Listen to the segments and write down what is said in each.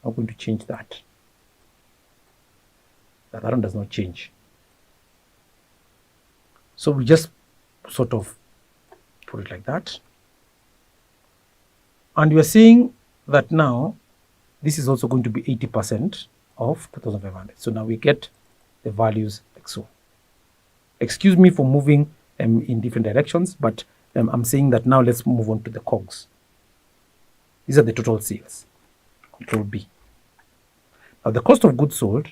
I'm going to change that. That one does not change. So we just sort of put it like that. And we are seeing that now this is also going to be 80% of 2500. So now we get the values like so. Excuse me for moving in different directions, but I'm saying that now let's move on to the COGS. These are the total sales. Control B. Now the cost of goods sold,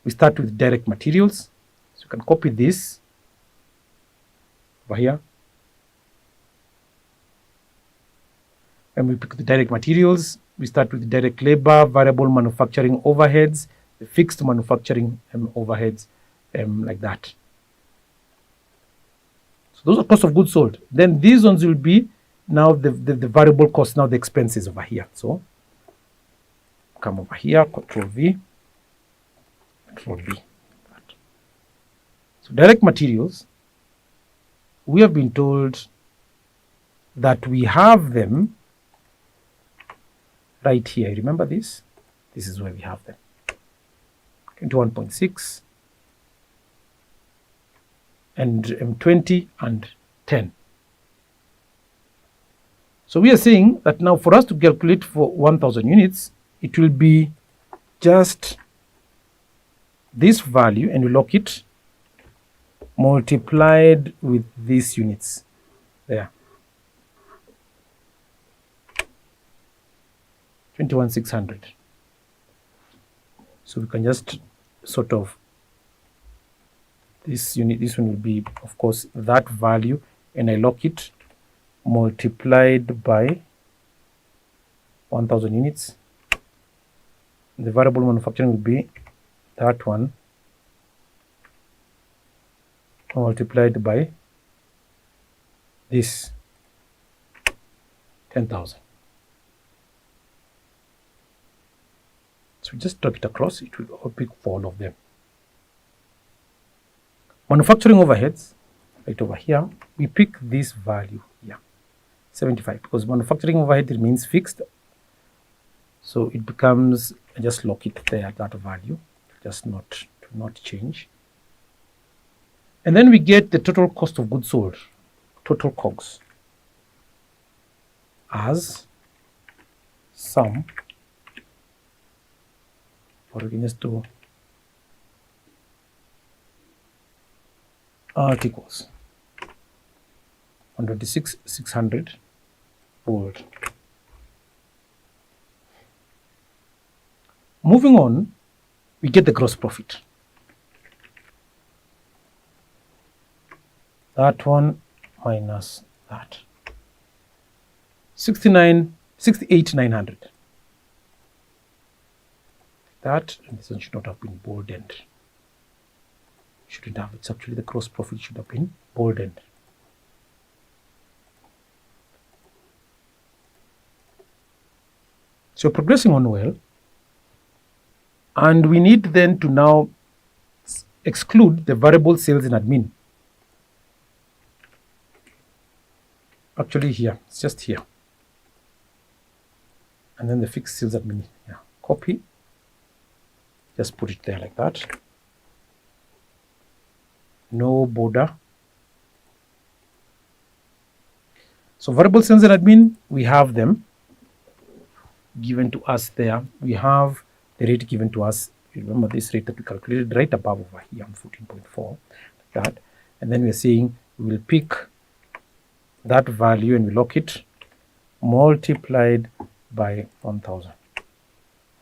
we start with direct materials. So you can copy this over here. And we pick the direct materials. We start with direct labor, variable manufacturing overheads, the fixed manufacturing overheads, like that. So those are cost of goods sold. Then these ones will be now the variable cost, now the expenses over here. So come over here, Control V, Control V. So direct materials, we have been told that we have them right here. Remember this? This is where we have them. 21.6 and 20 and 10. So we are saying that now for us to calculate for 1000 units, it will be just this value, and we lock it, multiplied with these units there. 21,600. So we can just sort of, this one will be, of course, that value, and I lock it, multiplied by 1000 units. The variable manufacturing will be that one, multiplied by this 10,000. So just drag it across, it will all pick for all of them. Manufacturing overheads, right over here, we pick this value here, 75, because manufacturing overhead remains fixed. So it becomes, just lock it there, that value, just not change. And then we get the total cost of goods sold, total COGS, as sum, or we can just do articles 126,600 bold. Moving on, we get the gross profit. That one minus that. 68,900. That, and this one should not have been bolded. Shouldn't have. It's actually the gross profit should have been bolded. So progressing on well. And we need then to now exclude the variable sales and admin. Actually here, it's just here. And then the fixed sales admin, yeah. Copy, just put it there like that. No border. So variable sales and admin, we have them given to us there. We have the rate given to us. Remember this rate that we calculated right above over here on 14.4, like that. And then we are saying we will pick that value and we lock it, multiplied by 1000,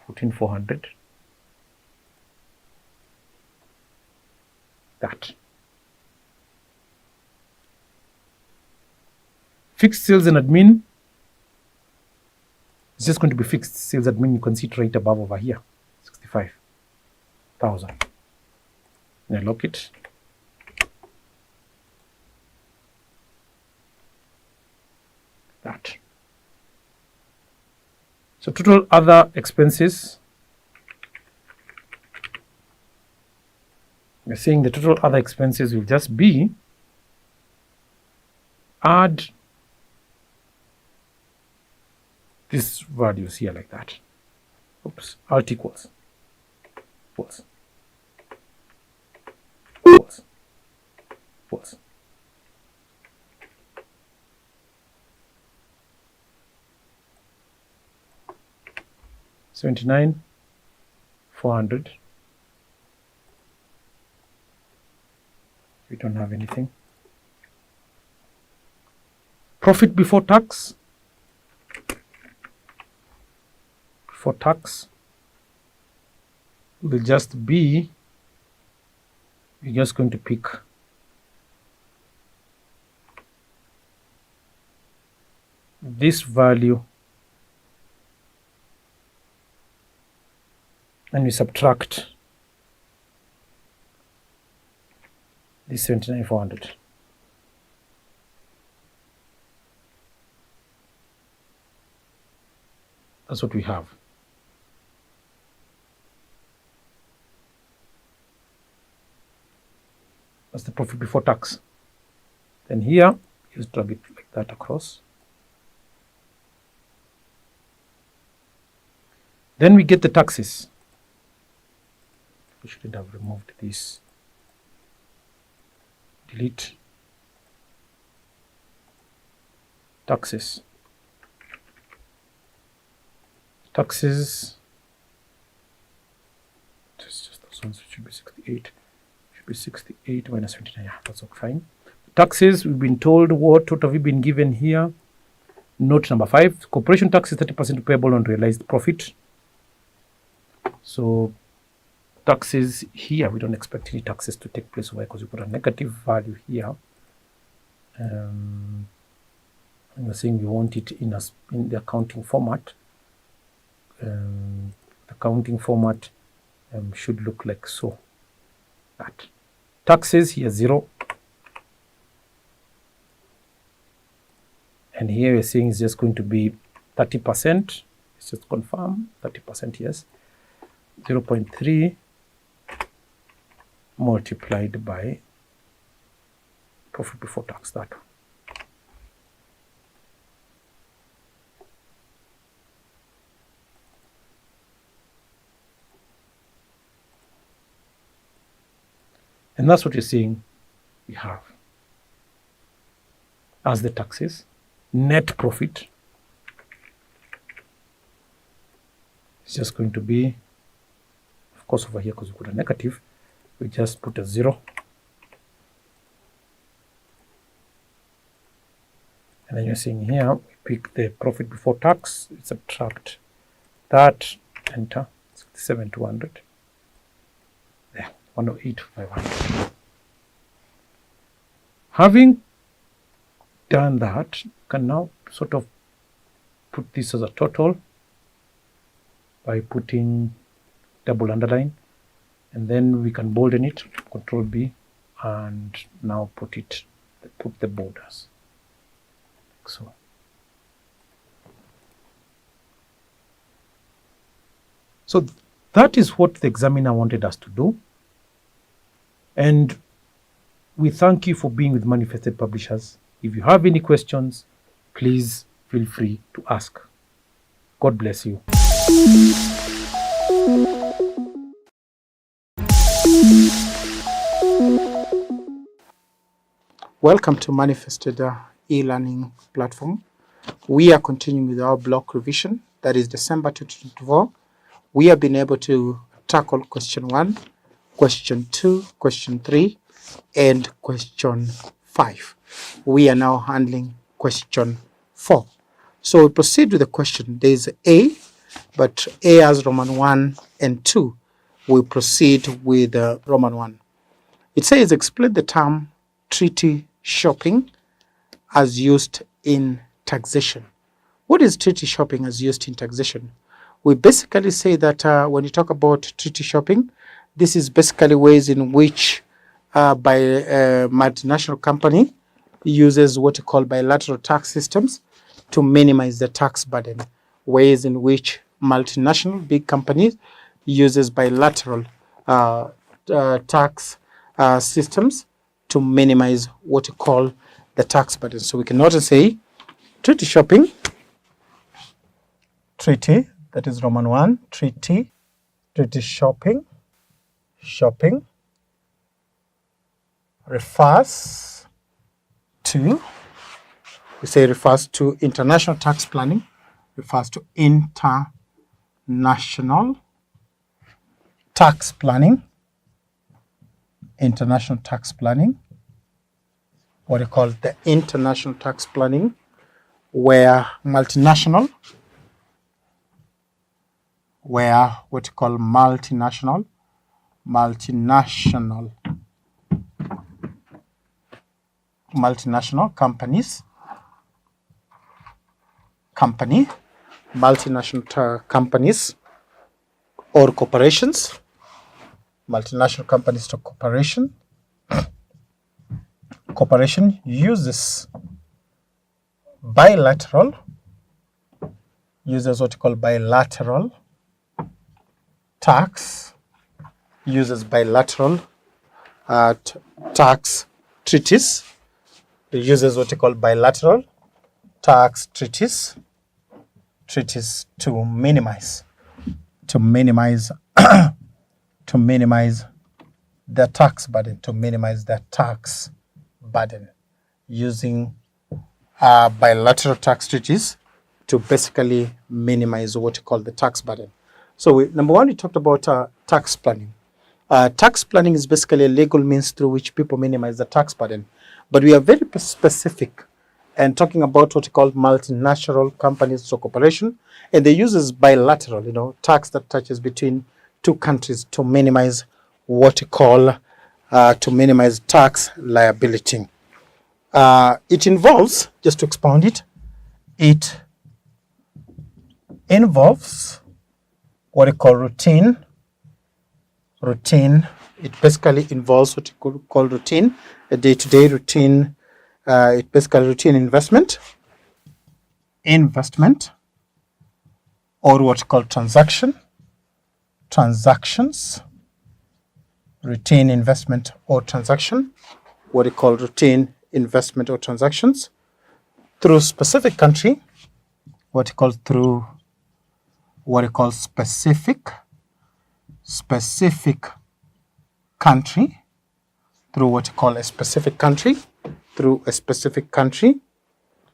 14,400. That. Fixed sales and admin, it's just going to be fixed sales admin. You can see it right above over here, 65,000. And I lock it. That. So total other expenses, we're saying the total other expenses will just be add these values here like that. alt equals 79,400. We don't have anything. Profit before tax. Before tax will just be, we're just going to pick this value and we subtract this 79,400. That's what we have. That's the profit before tax. Then here, just drag it like that across. Then we get the taxes. We shouldn't have removed this. Delete. Taxes. Taxes. Just those ones. It should be 68. Should be 68 minus 29. Yeah, that's okay, fine. Taxes, we've been told what have we been given here? Note number 5. Corporation tax is 30% payable on realized profit. So taxes here, we don't expect any taxes to take place over because we put a negative value here. And we're saying we want it in the accounting format. The accounting format should look like so. That taxes here 0, and here we're saying it's just going to be 30%. Let's just confirm 30%. Yes, 0.3 multiplied by profit before tax. That one. And that's what you're seeing we have as the taxes. Net profit is just going to be, of course, over here because we put a negative, we just put a 0. And then you're seeing here, we pick the profit before tax, we subtract that, enter, 67,200. There. 108,500. Having done that, you can now sort of put this as a total by putting double underline, and then we can bolden it, Control B, and now put the borders like so. So that is what the examiner wanted us to do. And we thank you for being with Manifested Publishers. If you have any questions, please feel free to ask. God bless you. Welcome to Manifested e-learning platform. We are continuing with our block revision. That is December 2024. We have been able to tackle question 1, question 2, question 3, and question 5. We are now handling question 4. So we proceed with the question. There is A, but A has Roman 1 and 2. We proceed with Roman 1. It says, explain the term treaty shopping as used in taxation. What is treaty shopping as used in taxation? We basically say that when you talk about treaty shopping, this is basically ways in which by a multinational company uses what you call bilateral tax systems to minimize the tax burden. Ways in which multinational big companies uses bilateral tax systems to minimize what you call the tax burden. So we can also say treaty shopping, treaty, that is Roman 1, treaty, shopping, refers to, we say refers to international tax planning, refers to international tax planning, what you call the international tax planning, where multinational, what you call multinational companies, multinational companies or corporations, multinational companies to corporation uses bilateral, what you call bilateral tax, tax treaties, uses what you call bilateral tax treaties to minimize the tax burden, using bilateral tax treaties to basically minimize what you call the tax burden. So number one, we talked about tax planning. Tax planning is basically a legal means through which people minimize the tax burden. But we are very specific and talking about what we call multinational companies or corporation, and they use bilateral, tax that touches between two countries to minimize what we call to minimize tax liability. It involves, just to expound it, it involves what we call routine. It basically involves what you call routine, a day-to-day routine. It basically routine investment, or what you call transactions, routine investment or transaction, what you call routine investment or transactions through specific country, what you call specific country, through what you call a specific country, through a specific country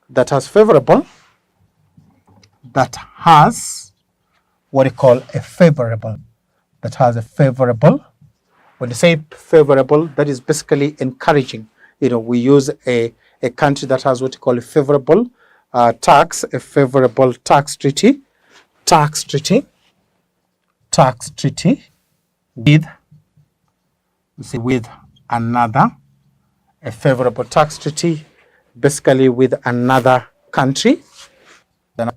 that has favorable, what you call a favorable, when you say favorable, that is basically encouraging. We use a country that has what you call a favorable tax treaty with another, a favorable tax treaty basically with another country, with a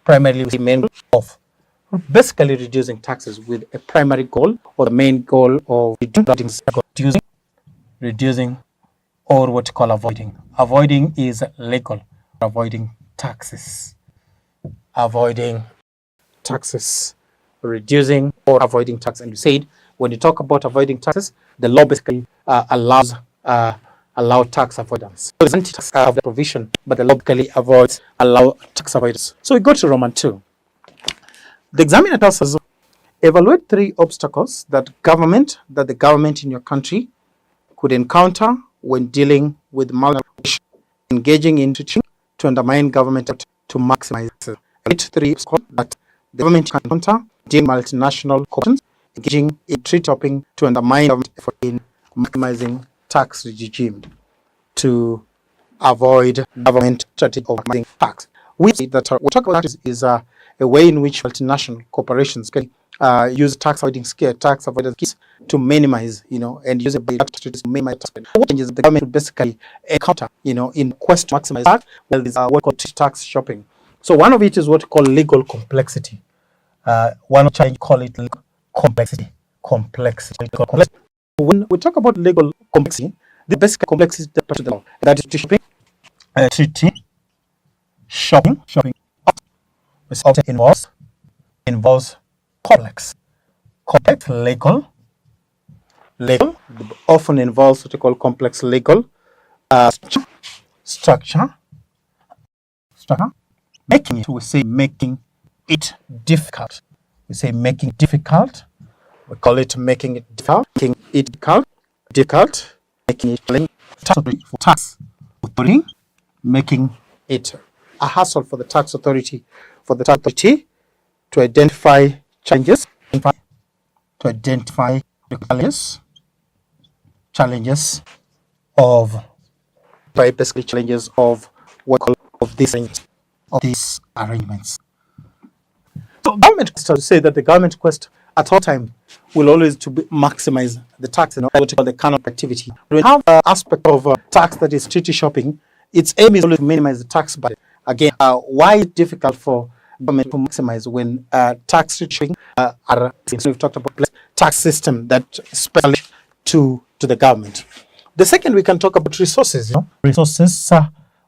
primarily with the main goal of basically reducing taxes, with a primary goal or the main goal of reducing or what you call avoiding. Avoiding is legal. Avoiding taxes, reducing or avoiding tax. And you said when you talk about avoiding taxes, the law basically allow tax avoidance. So the tax have the provision, but the law basically allow tax avoidance. So we go to Roman 2. The examiner tells us evaluate 3 obstacles that the government in your country could encounter when dealing with multinational engaging in teaching to undermine government to maximize. Evaluate 3 obstacles that the government can encounter dealing with multinational corporations engaging in treaty shopping to undermine government effort in maximizing tax regime to avoid government strategy of maximizing tax. We say that we talk about tax is a way in which multinational corporations can use tax avoidance schemes to minimize, and use a strategy to minimize tax. What changes the government basically encounter, in quest to maximize tax? Well, there's what called tax shopping. So one of it is what we call legal complexity. One of which call it complexity. When we talk about legal complexity, the basic complexity that is treaty shopping often involves complex legal often involves what we call complex legal structure, making it, we say making it difficult. We say making difficult. We call it making it difficult. Making it difficult. Making it for tax authority. Making it a hassle for the tax authority. For the tax authority to identify challenges. To identify the challenges of basically challenges of what of these arrangements. So government to say that the government quest at all time will always to maximize the tax and what you call the canon activity. When you have an aspect of tax that is treaty shopping, its aim is always to minimize the tax burden. Again, why is it difficult for government to maximize when tax treaty shopping are we've talked about tax system that specially to the government. The second, we can talk about resources. Resources,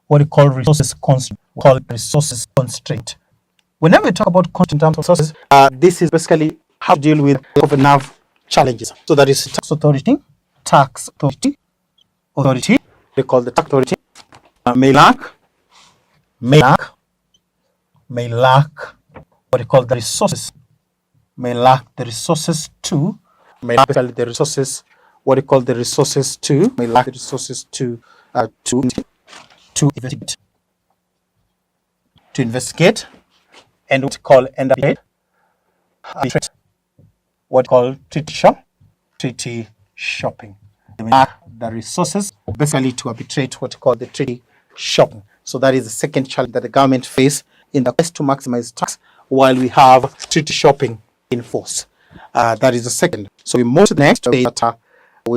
what we call resources constraint. We call it resources constraint. Whenever we talk about constraint in terms of resources, this is basically how to deal with enough challenges. So that is tax authority. They call the tax authority may lack what they call the resources. May lack the resources to investigate and what we call treaty shopping. They lack the resources basically to arbitrate what we call the treaty shopping. So that is the second challenge that the government face in the quest to maximize tax while we have treaty shopping in force. That is the second. So we move to the next. We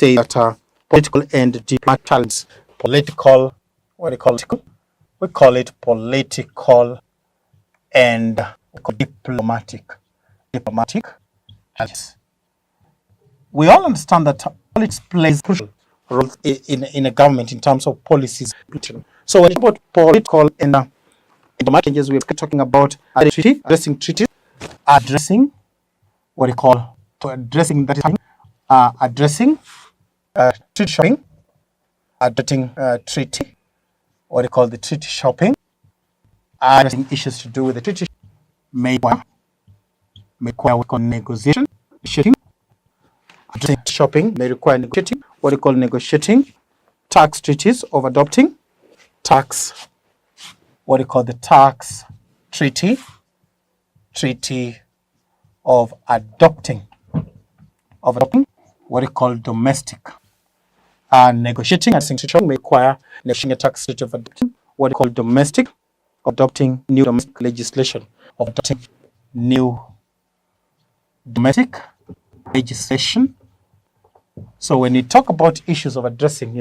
say that political and diplomatic challenges. Political, what do you call it? We call it political and diplomatic challenges. We all understand that politics plays a crucial role in a government in terms of policies. So when we talk about political and diplomatic challenges, we're talking about addressing treaties, addressing what we call addressing treaty shopping, addressing treaty, what we call the treaty shopping, addressing issues to do with the treaty may require what we call negotiating. Addressing shopping may require negotiating, what we call negotiating tax treaties of adopting tax, what we call the tax treaty of adopting what we call domestic. Negotiating and may require negotiating a tax treaty of adopting what we call domestic, adopting new domestic legislation, of adopting new domestic legislation. So when you talk about issues of addressing,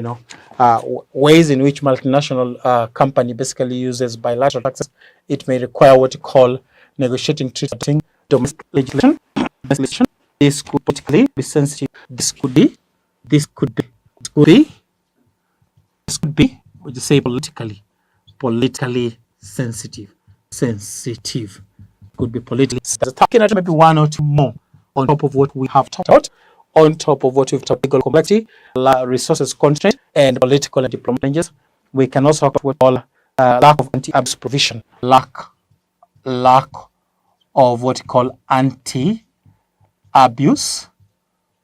ways in which multinational company basically uses bilateral taxes, it may require what you call negotiating treaty domestic legislation. This could politically be sensitive. This could be, would you say politically sensitive. Could be politically sensitive. Maybe one or two more on top of what we have talked about, on top of what we've talked about, legal complexity, resources constraint, and political and diplomatic challenges. We can also talk about what we call lack of anti-abuse provision, lack of what we call anti-abuse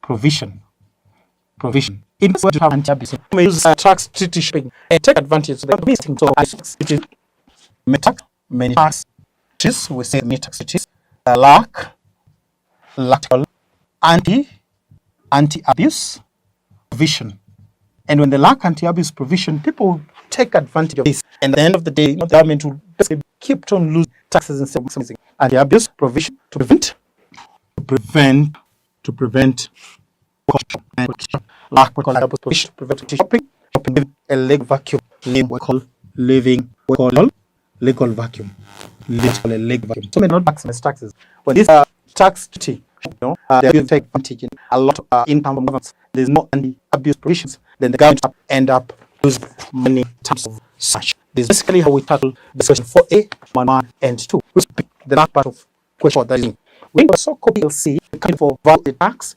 provision. In this way, you have anti-abuse. You may use tax treaty shopping and take advantage of the missing. So, many tax treaties, we say many tax treaties, lack anti-abuse provision. And when they lack anti-abuse provision, people take advantage of this. And at the end of the day, the government will basically keep on losing taxes instead of maximizing anti-abuse provision to prevent lack of anti-abuse provision to prevent shopping a legal vacuum, legal vacuum. So may not maximize taxes. When this tax treaty, they will take advantage in a lot of income from governments. There's no anti-abuse provisions, then the government end up losing money in terms of such. This is basically how we tackle the question 4A, 1 and 2, which is the last part of question 4. That is, we so-called PLC account for value tax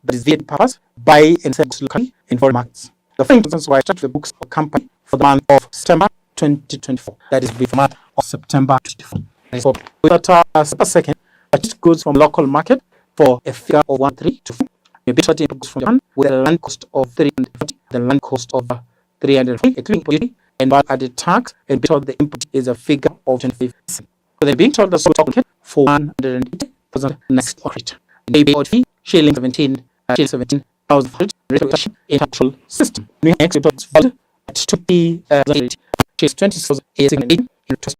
that is VAT purpose, buy and sell locally in foreign markets. The first instance where I start the books of company for the month of September 2024. That is the month of September 2024. So without September 2nd, purchase goods from local market for a figure of 1324. Your bid sorting goods from Japan with a land cost of 340, the land cost of 340, including import duty and value-added tax, and bid sort the input is a figure of 25%. So they're being sold the stock market for 180,000 next operate. They pay fee shilling 17,000 in control system. Next report is valued at 20,000 20,018 in trust